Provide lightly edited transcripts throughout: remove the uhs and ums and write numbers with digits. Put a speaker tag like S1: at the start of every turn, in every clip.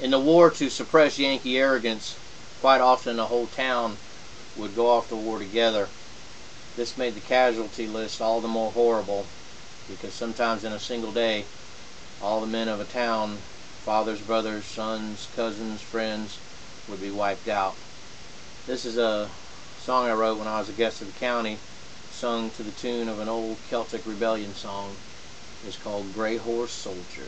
S1: In the war to suppress Yankee arrogance, quite often a whole town would go off to war together. This made the casualty list all the more horrible, because sometimes in a single day, all the men of a town, fathers, brothers, sons, cousins, friends, would be wiped out. This is a song I wrote when I was a guest of the county, sung to the tune of an old Celtic rebellion song. It's called Gray Horse Soldier.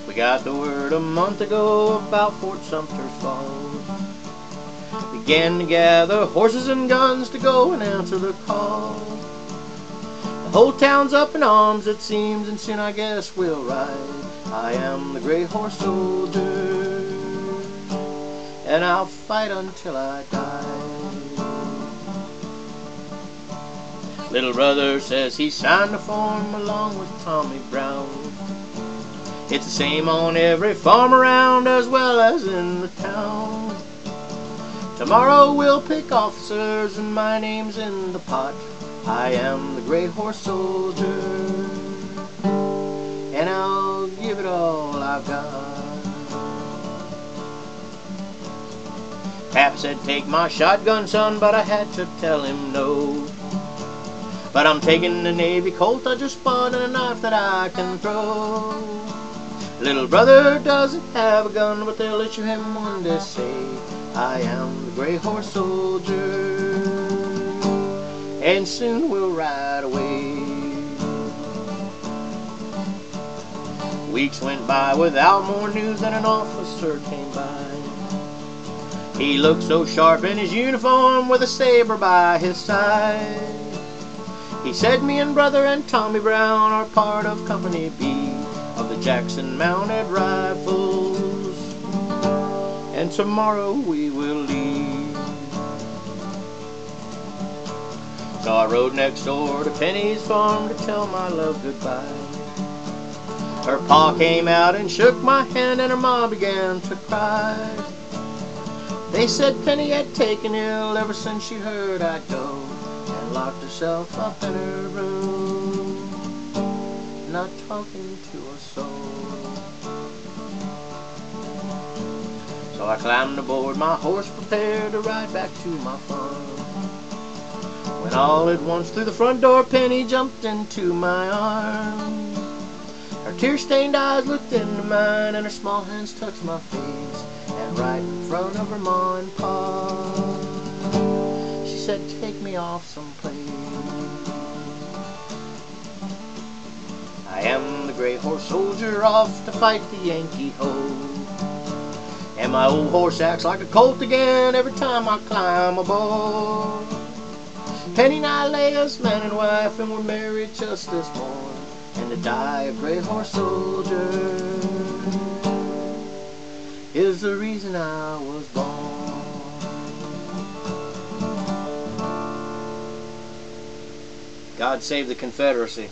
S1: We got the word a month ago about Fort Sumter's fall. Began to gather horses and guns to go and answer the call. The whole town's up in arms, it seems, and soon I guess we'll ride. I am the Gray Horse Soldier, and I'll fight until I die. Little brother says he signed the form along with Tommy Brown. It's the same on every farm around as well as in the town. Tomorrow we'll pick officers and my name's in the pot. I am the Gray Horse Soldier, and I'll give it all I've got. Pap said take my shotgun, son, but I had to tell him no. But I'm taking the Navy Colt I just bought and a knife that I can throw. Little brother doesn't have a gun, but they'll issue him one to say I am the Gray Horse Soldier, and soon we'll ride away. Weeks went by without more news than an officer came by. He looked so sharp in his uniform with a saber by his side. He said, me and brother and Tommy Brown are part of Company B of the Jackson Mounted Rifles, and tomorrow we will leave. So I rode next door to Penny's farm to tell my love goodbye. Her pa came out and shook my hand, and her ma began to cry. They said Penny had taken ill ever since she heard I'd go, and locked herself up in her room, not talking to a soul. So I climbed aboard my horse, prepared to ride back to my farm, when all at once through the front door Penny jumped into my arms. Her tear-stained eyes looked into mine, and her small hands touched my face, and right in front of her ma and pa, she said, take me off someplace. I am the Gray Horse Soldier, off to fight the Yankee ho. And my old horse acts like a colt again every time I climb aboard. Penny and I lay us man and wife, and we're married just this morning. And to die a Gray Horse Soldier is the reason I was born. God save the Confederacy.